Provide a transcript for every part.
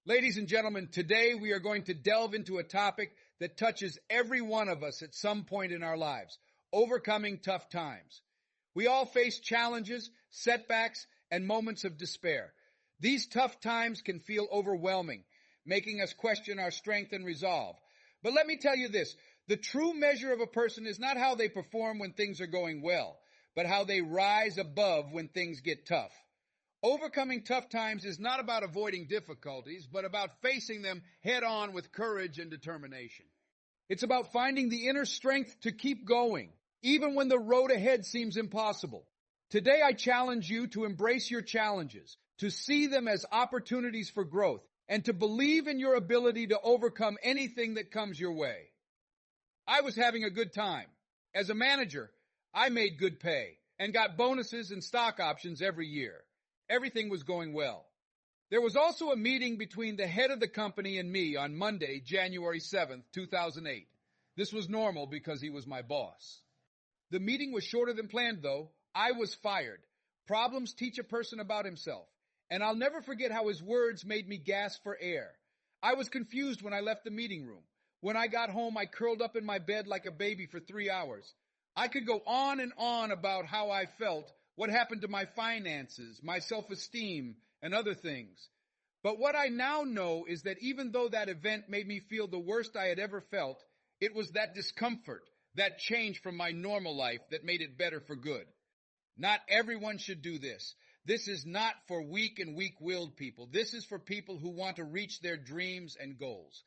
Ladies and gentlemen, today we are going to delve into a topic that touches every one of us at some point in our lives: overcoming tough times. We all face challenges, setbacks, and moments of despair. These tough times can feel overwhelming, making us question our strength and resolve. But let me tell you this: the true measure of a person is not how they perform when things are going well, but how they rise above when things get tough. Overcoming tough times is not about avoiding difficulties, but about facing them head on with courage and determination. It's about finding the inner strength to keep going, even when the road ahead seems impossible. Today I challenge you to embrace your challenges, to see them as opportunities for growth, and to believe in your ability to overcome anything that comes your way. I was having a good time. As a manager, I made good pay and got bonuses and stock options every year. Everything was going well. There was also a meeting between the head of the company and me on Monday, January 7th, 2008. This was normal because he was my boss. The meeting was shorter than planned, though. I was fired. Problems teach a person about himself, and I'll never forget how his words made me gasp for air. I was confused when I left the meeting room. When I got home, I curled up in my bed like a baby for 3 hours. I could go on and on about how I felt, what happened to my finances, my self-esteem, and other things. But what I now know is that even though that event made me feel the worst I had ever felt, it was that discomfort, that change from my normal life that made it better for good. Not everyone should do this. This is not for weak and weak-willed people. This is for people who want to reach their dreams and goals.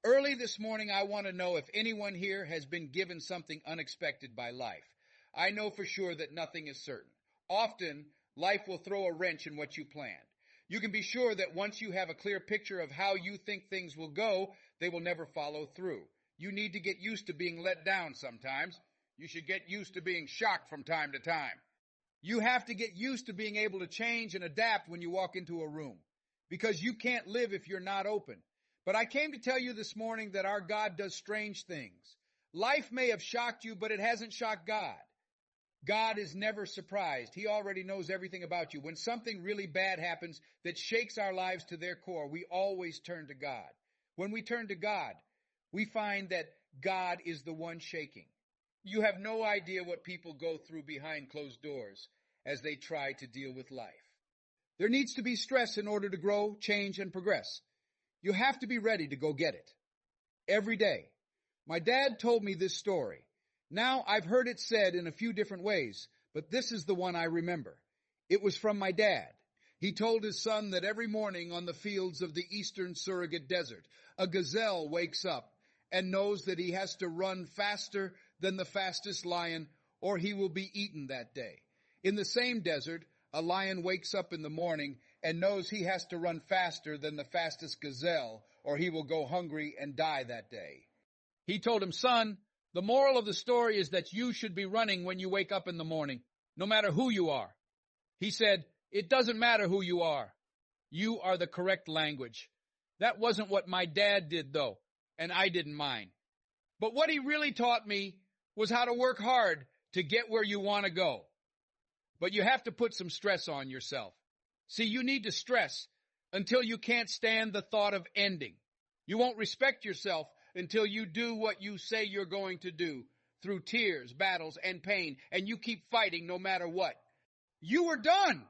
Early this morning, I want to know if anyone here has been given something unexpected by life. I know for sure that nothing is certain. Often, life will throw a wrench in what you planned. You can be sure that once you have a clear picture of how you think things will go, they will never follow through. You need to get used to being let down sometimes. You should get used to being shocked from time to time. You have to get used to being able to change and adapt when you walk into a room, because you can't live if you're not open. But I came to tell you this morning that our God does strange things. Life may have shocked you, but it hasn't shocked God. God is never surprised. He already knows everything about you. When something really bad happens that shakes our lives to their core, we always turn to God. When we turn to God, we find that God is the one shaking. You have no idea what people go through behind closed doors as they try to deal with life. There needs to be stress in order to grow, change, and progress. You have to be ready to go get it. Every day. My dad told me this story. Now, I've heard it said in a few different ways, but this is the one I remember. It was from my dad. He told his son that every morning on the fields of the eastern surrogate desert, a gazelle wakes up and knows that he has to run faster than the fastest lion, or he will be eaten that day. In the same desert, a lion wakes up in the morning and knows he has to run faster than the fastest gazelle, or he will go hungry and die that day. He told him, "Son, the moral of the story is that you should be running when you wake up in the morning, no matter who you are." He said, "It doesn't matter who you are. You are the correct language." That wasn't what my dad did, though, and I didn't mind. But what he really taught me was how to work hard to get where you want to go. But you have to put some stress on yourself. See, you need to stress until you can't stand the thought of ending. You won't respect yourself until you do what you say you're going to do, through tears, battles, and pain, and you keep fighting no matter what. You are done.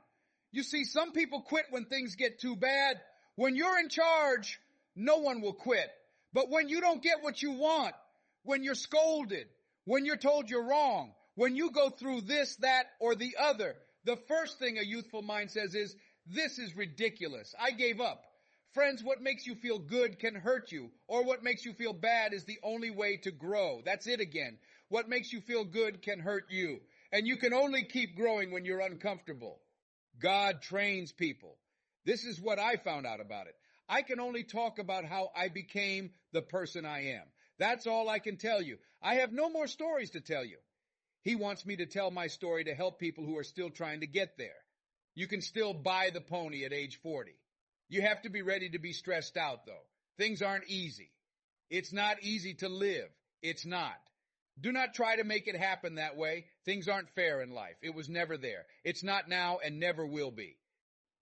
You see, some people quit when things get too bad. When you're in charge, no one will quit. But when you don't get what you want, when you're scolded, when you're told you're wrong, when you go through this, that, or the other, the first thing a youthful mind says is, "This is ridiculous. I gave up." Friends, what makes you feel good can hurt you, or what makes you feel bad is the only way to grow. That's it again. What makes you feel good can hurt you, and you can only keep growing when you're uncomfortable. God trains people. This is what I found out about it. I can only talk about how I became the person I am. That's all I can tell you. I have no more stories to tell you. He wants me to tell my story to help people who are still trying to get there. You can still buy the pony at age 40. You have to be ready to be stressed out, though. Things aren't easy. It's not easy to live. It's not. Do not try to make it happen that way. Things aren't fair in life. It was never there. It's not now and never will be.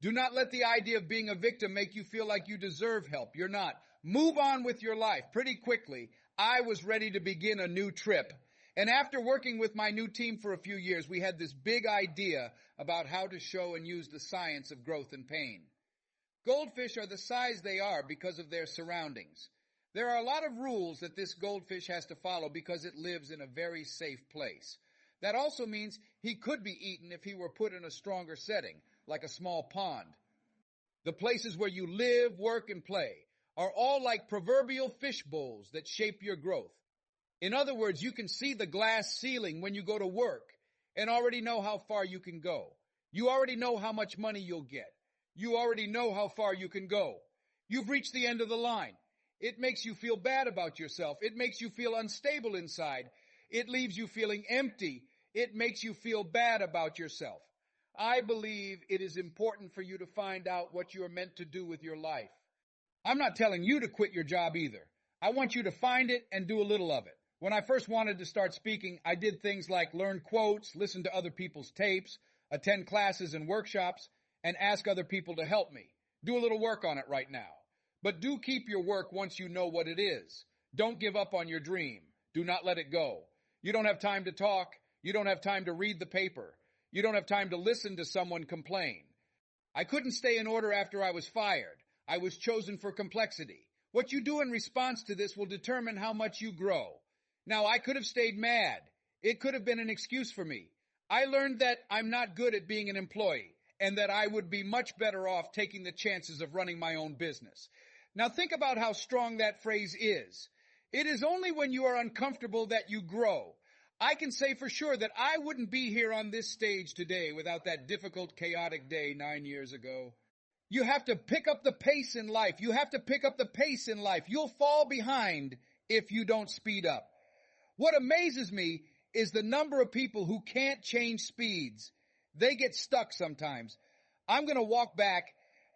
Do not let the idea of being a victim make you feel like you deserve help. You're not. Move on with your life. Pretty quickly, I was ready to begin a new trip. And after working with my new team for a few years, we had this big idea about how to show and use the science of growth and pain. Goldfish are the size they are because of their surroundings. There are a lot of rules that this goldfish has to follow because it lives in a very safe place. That also means he could be eaten if he were put in a stronger setting, like a small pond. The places where you live, work, and play are all like proverbial fish bowls that shape your growth. In other words, you can see the glass ceiling when you go to work and already know how far you can go. You already know how much money you'll get. You already know how far you can go. You've reached the end of the line. It makes you feel bad about yourself. It makes you feel unstable inside. It leaves you feeling empty. It makes you feel bad about yourself. I believe it is important for you to find out what you are meant to do with your life. I'm not telling you to quit your job either. I want you to find it and do a little of it. When I first wanted to start speaking, I did things like learn quotes, listen to other people's tapes, attend classes and workshops, and ask other people to help me. Do a little work on it right now. But do keep your work once you know what it is. Don't give up on your dream. Do not let it go. You don't have time to talk. You don't have time to read the paper. You don't have time to listen to someone complain. I couldn't stay in order after I was fired. I was chosen for complexity. What you do in response to this will determine how much you grow. Now, I could have stayed mad. It could have been an excuse for me. I learned that I'm not good at being an employee and that I would be much better off taking the chances of running my own business. Now, think about how strong that phrase is. It is only when you are uncomfortable that you grow. I can say for sure that I wouldn't be here on this stage today without that difficult, chaotic day 9 years ago. You have to pick up the pace in life. You have to pick up the pace in life. You'll fall behind if you don't speed up. What amazes me is the number of people who can't change speeds. They get stuck sometimes. I'm going to walk back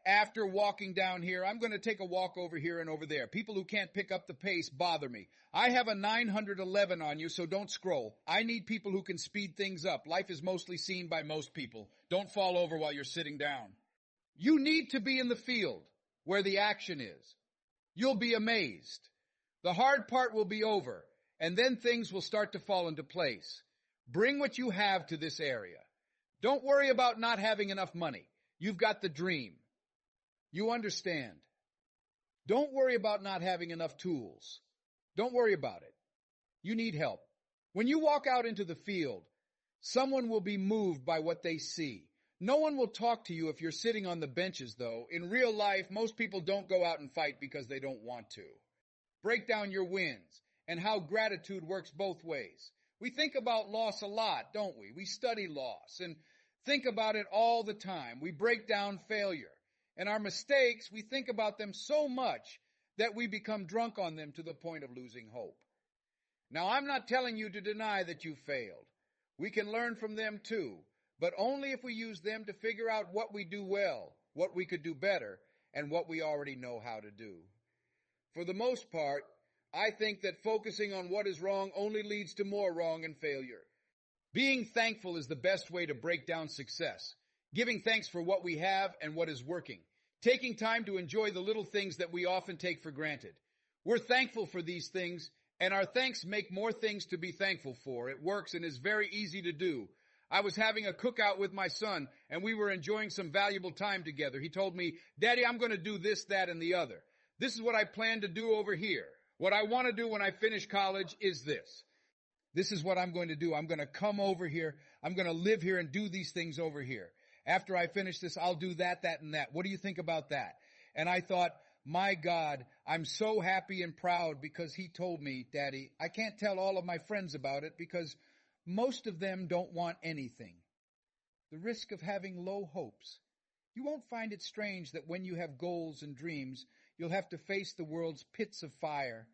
after walking down here. I'm going to take a walk over here and over there. People who can't pick up the pace bother me. I have a 911 on you, so don't scroll. I need people who can speed things up. Life is mostly seen by most people. Don't fall over while you're sitting down. You need to be in the field where the action is. You'll be amazed. The hard part will be over, and then things will start to fall into place. Bring what you have to this area. Don't worry about not having enough money. You've got the dream. You understand. Don't worry about not having enough tools. Don't worry about it. You need help. When you walk out into the field, someone will be moved by what they see. No one will talk to you if you're sitting on the benches, though. In real life, most people don't go out and fight because they don't want to. Break down your wins and how gratitude works both ways. We think about loss a lot, don't we? We study loss and think about it all the time. We break down failure. And our mistakes, we think about them so much that we become drunk on them to the point of losing hope. Now, I'm not telling you to deny that you failed. We can learn from them too, but only if we use them to figure out what we do well, what we could do better, and what we already know how to do. For the most part, I think that focusing on what is wrong only leads to more wrong and failure. Being thankful is the best way to break down success. Giving thanks for what we have and what is working. Taking time to enjoy the little things that we often take for granted. We're thankful for these things, and our thanks make more things to be thankful for. It works and is very easy to do. I was having a cookout with my son, and we were enjoying some valuable time together. He told me, "Daddy, I'm going to do this, that, and the other. This is what I plan to do over here. What I want to do when I finish college is this. This is what I'm going to do. I'm going to come over here. I'm going to live here and do these things over here. After I finish this, I'll do that, that, and that. What do you think about that?" And I thought, my God, I'm so happy and proud because he told me, "Daddy, I can't tell all of my friends about it because most of them don't want anything." The risk of having low hopes. You won't find it strange that when you have goals and dreams, you'll have to face the world's pits of fire.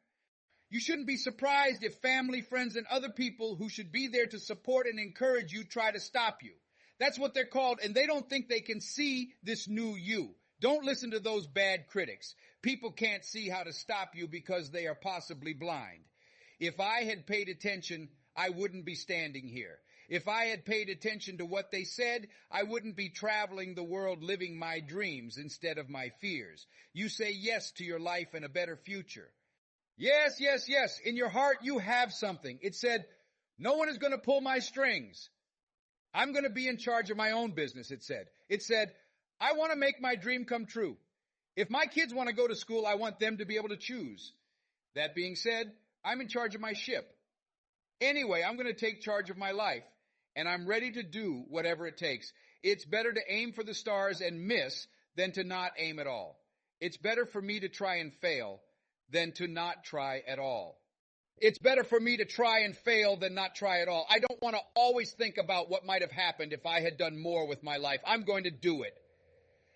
You shouldn't be surprised if family, friends, and other people who should be there to support and encourage you try to stop you. That's what they're called, and they don't think they can see this new you. Don't listen to those bad critics. People can't see how to stop you because they are possibly blind. If I had paid attention, I wouldn't be standing here. If I had paid attention to what they said, I wouldn't be traveling the world living my dreams instead of my fears. You say yes to your life and a better future. Yes, yes, yes. In your heart, you have something. It said, no one is going to pull my strings. I'm going to be in charge of my own business, it said. It said, I want to make my dream come true. If my kids want to go to school, I want them to be able to choose. That being said, I'm in charge of my ship. Anyway, I'm going to take charge of my life, and I'm ready to do whatever it takes. It's better to aim for the stars and miss than to not aim at all. It's better for me to try and fail than to not try at all. It's better for me to try and fail than not try at all. I don't want to always think about what might have happened if I had done more with my life. I'm going to do it.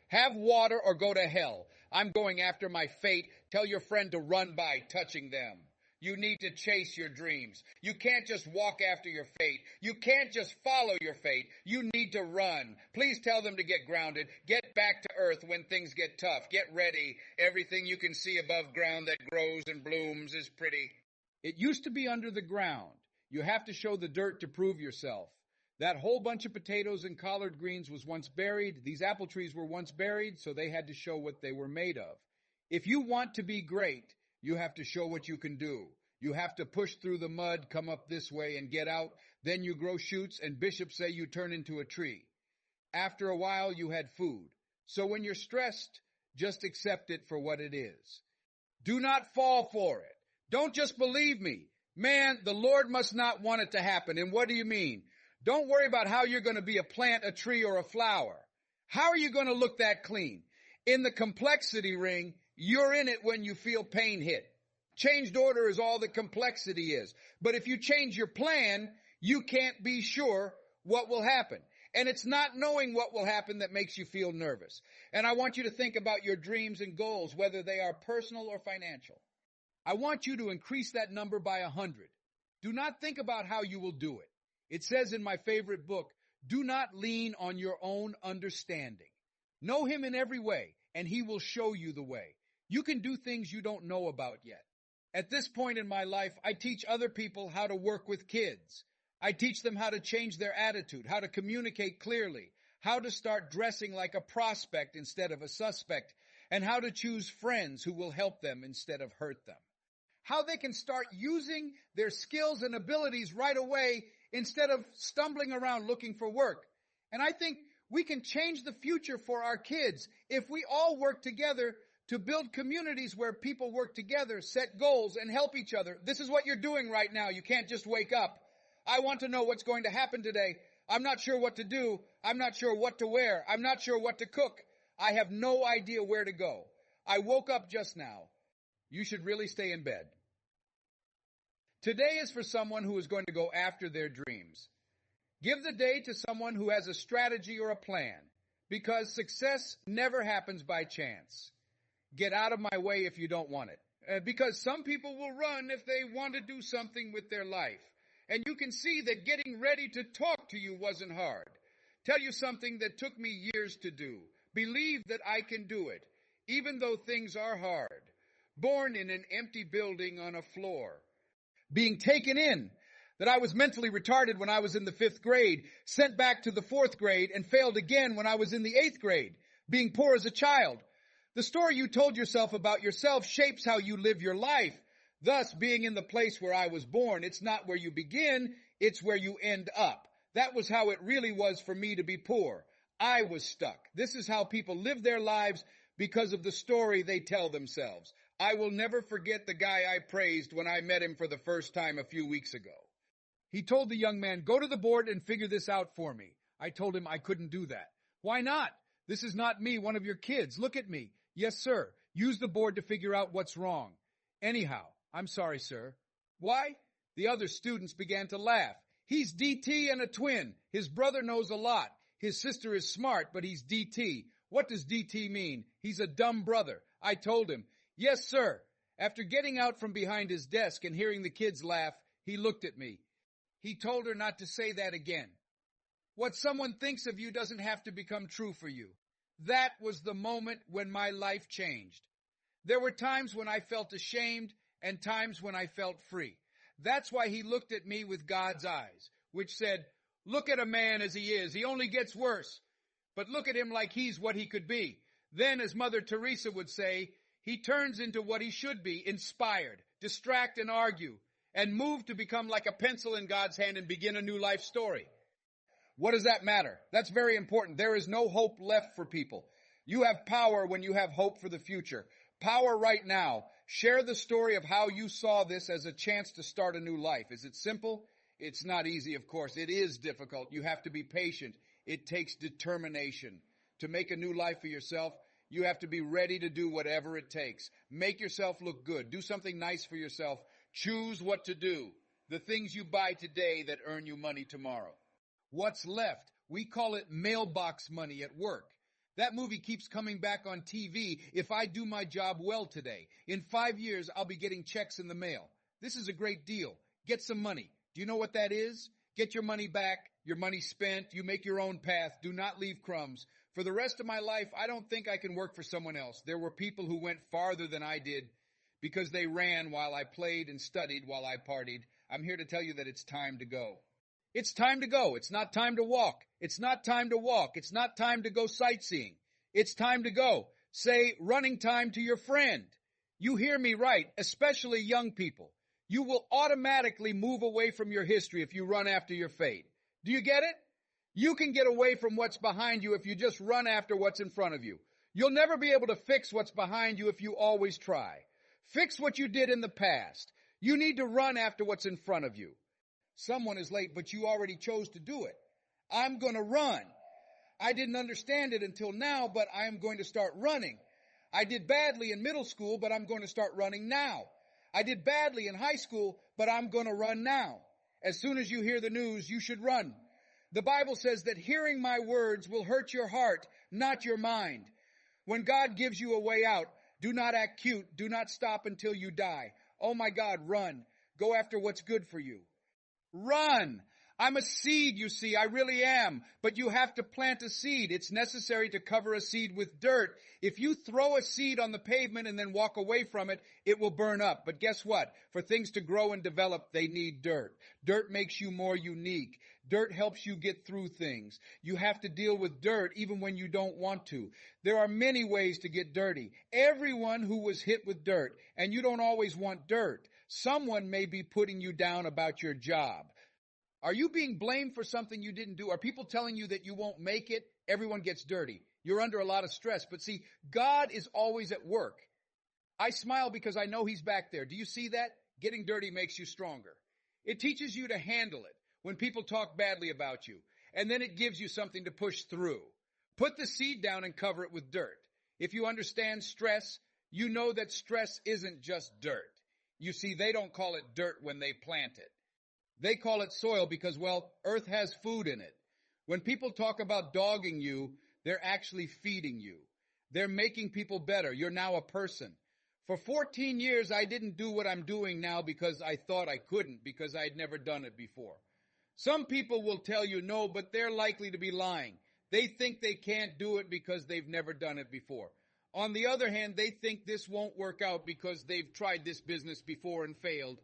Have water or go to hell. I'm going after my fate. Tell your friend to run by touching them. You need to chase your dreams. You can't just walk after your fate. You can't just follow your fate. You need to run. Please tell them to get grounded. Get back to earth when things get tough. Get ready. Everything you can see above ground that grows and blooms is pretty. It used to be under the ground. You have to show the dirt to prove yourself. That whole bunch of potatoes and collard greens was once buried. These apple trees were once buried, so they had to show what they were made of. If you want to be great, you have to show what you can do. You have to push through the mud, come up this way and get out. Then you grow shoots, and bishops say you turn into a tree. After a while, you had food. So when you're stressed, just accept it for what it is. Do not fall for it. Don't just believe me. Man, the Lord must not want it to happen. And what do you mean? Don't worry about how you're going to be a plant, a tree, or a flower. How are you going to look that clean? In the complexity ring, you're in it when you feel pain hit. Changed order is all that complexity is. But if you change your plan, you can't be sure what will happen. And it's not knowing what will happen that makes you feel nervous. And I want you to think about your dreams and goals, whether they are personal or financial. I want you to increase that number by 100. Do not think about how you will do it. It says in my favorite book, do not lean on your own understanding. Know him in every way, and he will show you the way. You can do things you don't know about yet. At this point in my life, I teach other people how to work with kids. I teach them how to change their attitude, how to communicate clearly, how to start dressing like a prospect instead of a suspect, and how to choose friends who will help them instead of hurt them. How they can start using their skills and abilities right away instead of stumbling around looking for work. And I think we can change the future for our kids if we all work together to build communities where people work together, set goals, and help each other. This is what you're doing right now. You can't just wake up. I want to know what's going to happen today. I'm not sure what to do. I'm not sure what to wear. I'm not sure what to cook. I have no idea where to go. I woke up just now. You should really stay in bed. Today is for someone who is going to go after their dreams. Give the day to someone who has a strategy or a plan, because success never happens by chance. Get out of my way if you don't want it, because some people will run if they want to do something with their life. And you can see that getting ready to talk to you wasn't hard. Tell you something that took me years to do. Believe that I can do it, even though things are hard. Born in an empty building on a floor. Being taken in, that I was mentally retarded when I was in the 5th grade, sent back to the 4th grade, and failed again when I was in the 8th grade. Being poor as a child. The story you told yourself about yourself shapes how you live your life. Thus, being in the place where I was born, it's not where you begin, it's where you end up. That was how it really was for me to be poor. I was stuck. This is how people live their lives because of the story they tell themselves. I will never forget the guy I praised when I met him for the first time a few weeks ago. He told the young man, go to the board and figure this out for me. I told him I couldn't do that. Why not? This is not me, one of your kids. Look at me. Yes, sir. Use the board to figure out what's wrong. Anyhow, I'm sorry, sir. Why? The other students began to laugh. He's DT and a twin. His brother knows a lot. His sister is smart, but he's DT. What does DT mean? He's a dumb brother. I told him, yes, sir. After getting out from behind his desk and hearing the kids laugh, he looked at me. He told her not to say that again. What someone thinks of you doesn't have to become true for you. That was the moment when my life changed. There were times when I felt ashamed and times when I felt free. That's why he looked at me with God's eyes, which said, Look at a man as he is. He only gets worse. But look at him like he's what he could be. Then, as Mother Teresa would say, he turns into what he should be, inspired, distract and argue, and move to become like a pencil in God's hand and begin a new life story. What does that matter? That's very important. There is no hope left for people. You have power when you have hope for the future. Power right now. Share the story of how you saw this as a chance to start a new life. Is it simple? It's not easy, of course. It is difficult. You have to be patient. It takes determination. To make a new life for yourself, you have to be ready to do whatever it takes. Make yourself look good. Do something nice for yourself. Choose what to do. The things you buy today that earn you money tomorrow. What's left? We call it mailbox money at work. That movie keeps coming back on TV. If I do my job well today, in 5 years, I'll be getting checks in the mail. This is a great deal. Get some money. Do you know what that is? Get your money back, your money spent, you make your own path, do not leave crumbs. For the rest of my life, I don't think I can work for someone else. There were people who went farther than I did because they ran while I played and studied while I partied. I'm here to tell you that it's time to go. It's time to go. It's not time to walk. It's not time to walk. It's not time to go sightseeing. It's time to go. Say running time to your friend. You hear me right, especially young people. You will automatically move away from your history if you run after your fate. Do you get it? You can get away from what's behind you if you just run after what's in front of you. You'll never be able to fix what's behind you if you always try. Fix what you did in the past. You need to run after what's in front of you. Someone is late, but you already chose to do it. I'm going to run. I didn't understand it until now, but I am going to start running. I did badly in middle school, but I'm going to start running now. I did badly in high school, but I'm going to run now. As soon as you hear the news, you should run. The Bible says that hearing my words will hurt your heart, not your mind. When God gives you a way out, do not act cute. Do not stop until you die. Oh my God, run. Go after what's good for you. Run. I'm a seed, you see. I really am. But you have to plant a seed. It's necessary to cover a seed with dirt. If you throw a seed on the pavement and then walk away from it, it will burn up. But guess what? For things to grow and develop, they need dirt. Dirt makes you more unique. Dirt helps you get through things. You have to deal with dirt even when you don't want to. There are many ways to get dirty. Everyone who was hit with dirt, and you don't always want dirt. Someone may be putting you down about your job. Are you being blamed for something you didn't do? Are people telling you that you won't make it? Everyone gets dirty. You're under a lot of stress. But see, God is always at work. I smile because I know He's back there. Do you see that? Getting dirty makes you stronger. It teaches you to handle it when people talk badly about you. And then it gives you something to push through. Put the seed down and cover it with dirt. If you understand stress, you know that stress isn't just dirt. You see, they don't call it dirt when they plant it. They call it soil because, well, earth has food in it. When people talk about dogging you, they're actually feeding you. They're making people better. You're now a person. For 14 years, I didn't do what I'm doing now because I thought I couldn't, because I'd never done it before. Some people will tell you no, but they're likely to be lying. They think they can't do it because they've never done it before. On the other hand, they think this won't work out because they've tried this business before and failed.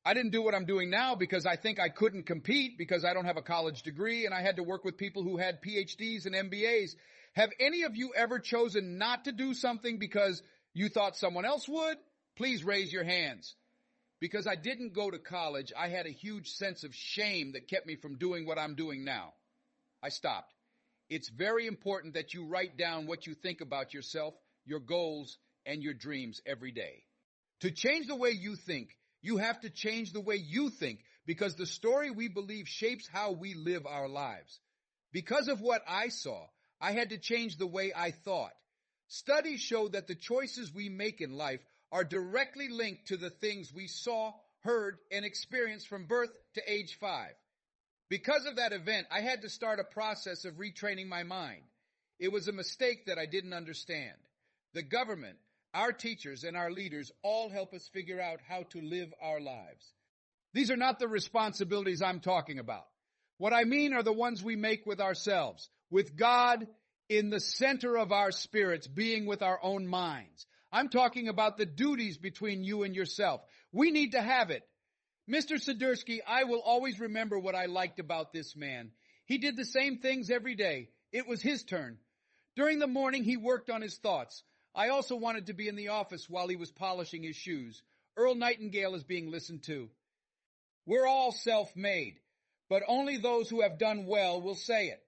I didn't do what I'm doing now because I think I couldn't compete because I don't have a college degree and I had to work with people who had PhDs and MBAs. Have any of you ever chosen not to do something because you thought someone else would? Please raise your hands. Because I didn't go to college, I had a huge sense of shame that kept me from doing what I'm doing now. I stopped. It's very important that you write down what you think about yourself, your goals, and your dreams every day. To change the way you think, you have to change the way you think, because the story we believe shapes how we live our lives. Because of what I saw, I had to change the way I thought. Studies show that the choices we make in life are directly linked to the things we saw, heard, and experienced from birth to age 5. Because of that event, I had to start a process of retraining my mind. It was a mistake that I didn't understand. The government, our teachers, and our leaders all help us figure out how to live our lives. These are not the responsibilities I'm talking about. What I mean are the ones we make with ourselves, with God in the center of our spirits, being with our own minds. I'm talking about the duties between you and yourself. We need to have it. Mr. Sidursky, I will always remember what I liked about this man. He did the same things every day. It was his turn. During the morning, he worked on his thoughts. I also wanted to be in the office while he was polishing his shoes. Earl Nightingale is being listened to. We're all self-made, but only those who have done well will say it.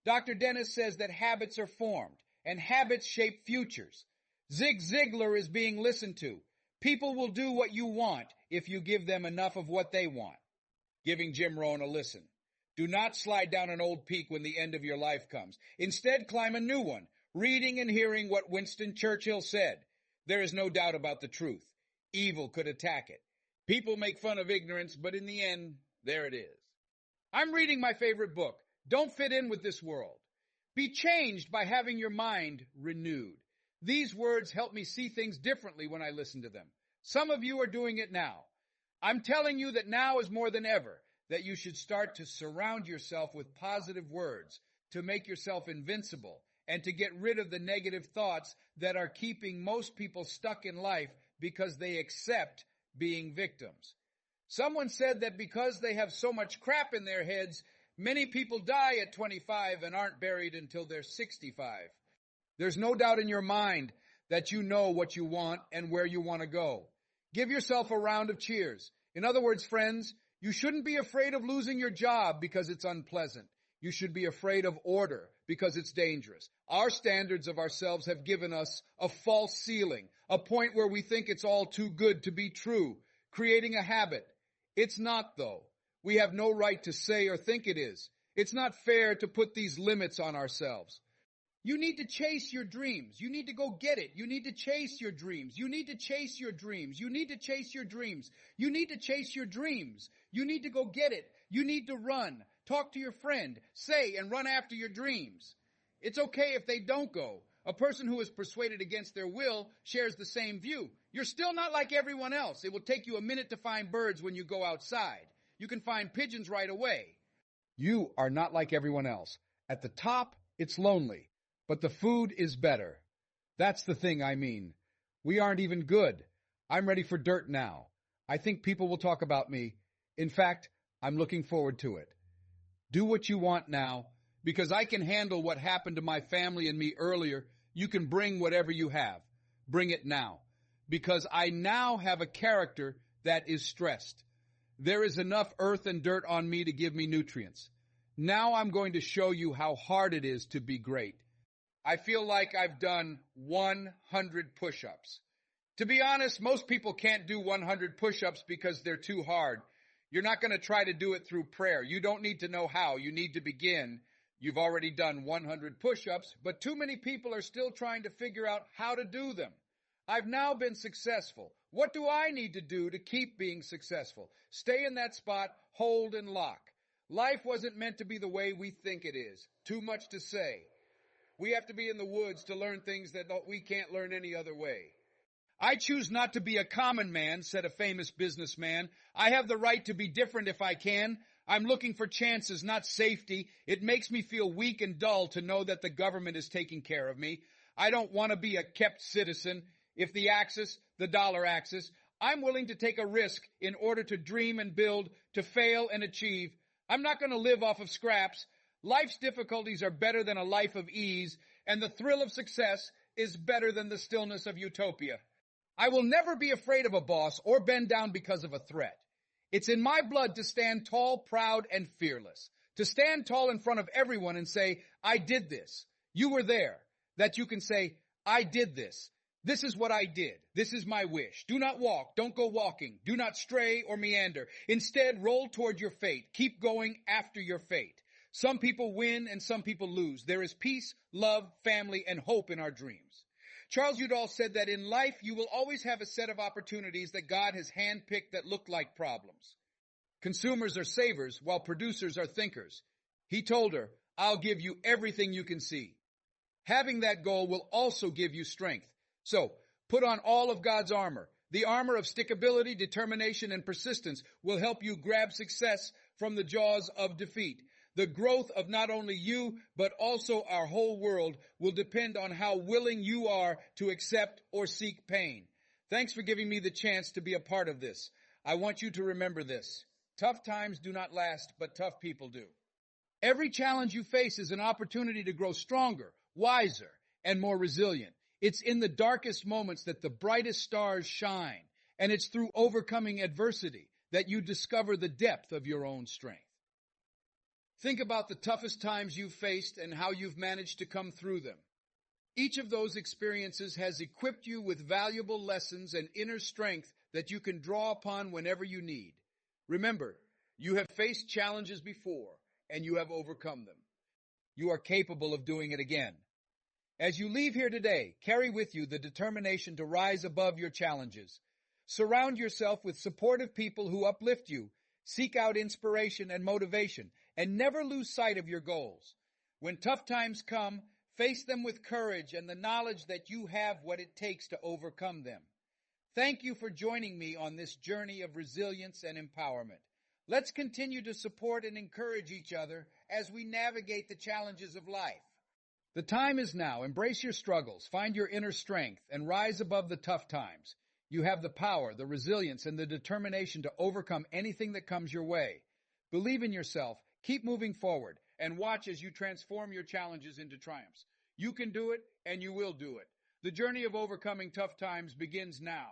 Dr. Dennis says that habits are formed, and habits shape futures. Zig Ziglar is being listened to. People will do what you want if you give them enough of what they want. Giving Jim Rohn a listen. Do not slide down an old peak when the end of your life comes. Instead, climb a new one, reading and hearing what Winston Churchill said. There is no doubt about the truth. Evil could attack it. People make fun of ignorance, but in the end, there it is. I'm reading my favorite book, Don't Fit In With This World. Be changed by having your mind renewed. These words help me see things differently when I listen to them. Some of you are doing it now. I'm telling you that now is more than ever, that you should start to surround yourself with positive words, to make yourself invincible, and to get rid of the negative thoughts that are keeping most people stuck in life because they accept being victims. Someone said that because they have so much crap in their heads, many people die at 25 and aren't buried until they're 65. There's no doubt in your mind that you know what you want and where you want to go. Give yourself a round of cheers. In other words, friends, you shouldn't be afraid of losing your job because it's unpleasant. You should be afraid of order because it's dangerous. Our standards of ourselves have given us a false ceiling, a point where we think it's all too good to be true, creating a habit. It's not, though. We have no right to say or think it is. It's not fair to put these limits on ourselves. You need to chase your dreams. You need to go get it. You need to chase your dreams. You need to chase your dreams. You need to chase your dreams. You need to chase your dreams. You need to go get it. You need to run. Talk to your friend. Say and run after your dreams. It's okay if they don't go. A person who is persuaded against their will shares the same view. You're still not like everyone else. It will take you a minute to find birds when you go outside. You can find pigeons right away. You are not like everyone else. At the top, it's lonely. But the food is better. That's the thing I mean. We aren't even good. I'm ready for dirt now. I think people will talk about me. In fact, I'm looking forward to it. Do what you want now, because I can handle what happened to my family and me earlier. You can bring whatever you have. Bring it now, because I now have a character that is stressed. There is enough earth and dirt on me to give me nutrients. Now I'm going to show you how hard it is to be great. I feel like I've done 100 push-ups. To be honest, most people can't do 100 push-ups because they're too hard. You're not going to try to do it through prayer. You don't need to know how. You need to begin. You've already done 100 push-ups, but too many people are still trying to figure out how to do them. I've now been successful. What do I need to do to keep being successful? Stay in that spot, hold and lock. Life wasn't meant to be the way we think it is. Too much to say. We have to be in the woods to learn things that we can't learn any other way. I choose not to be a common man, said a famous businessman. I have the right to be different if I can. I'm looking for chances, not safety. It makes me feel weak and dull to know that the government is taking care of me. I don't want to be a kept citizen. If the axis, the dollar axis, I'm willing to take a risk in order to dream and build, to fail and achieve. I'm not going to live off of scraps. Life's difficulties are better than a life of ease, and the thrill of success is better than the stillness of utopia. I will never be afraid of a boss or bend down because of a threat. It's in my blood to stand tall, proud, and fearless. To stand tall in front of everyone and say, I did this. You were there. That you can say, I did this. This is what I did. This is my wish. Do not walk. Don't go walking. Do not stray or meander. Instead, roll toward your fate. Keep going after your fate. Some people win and some people lose. There is peace, love, family, and hope in our dreams. Charles Udall said that in life you will always have a set of opportunities that God has handpicked that look like problems. Consumers are savers while producers are thinkers. He told her, I'll give you everything you can see. Having that goal will also give you strength. So, put on all of God's armor. The armor of stickability, determination, and persistence will help you grab success from the jaws of defeat. The growth of not only you, but also our whole world will depend on how willing you are to accept or seek pain. Thanks for giving me the chance to be a part of this. I want you to remember this. Tough times do not last, but tough people do. Every challenge you face is an opportunity to grow stronger, wiser, and more resilient. It's in the darkest moments that the brightest stars shine, and it's through overcoming adversity that you discover the depth of your own strength. Think about the toughest times you've faced and how you've managed to come through them. Each of those experiences has equipped you with valuable lessons and inner strength that you can draw upon whenever you need. Remember, you have faced challenges before, and you have overcome them. You are capable of doing it again. As you leave here today, carry with you the determination to rise above your challenges. Surround yourself with supportive people who uplift you, seek out inspiration and motivation, and never lose sight of your goals. When tough times come, face them with courage and the knowledge that you have what it takes to overcome them. Thank you for joining me on this journey of resilience and empowerment. Let's continue to support and encourage each other as we navigate the challenges of life. The time is now. Embrace your struggles, find your inner strength, and rise above the tough times. You have the power, the resilience, and the determination to overcome anything that comes your way. Believe in yourself, keep moving forward, and watch as you transform your challenges into triumphs. You can do it, and you will do it. The journey of overcoming tough times begins now.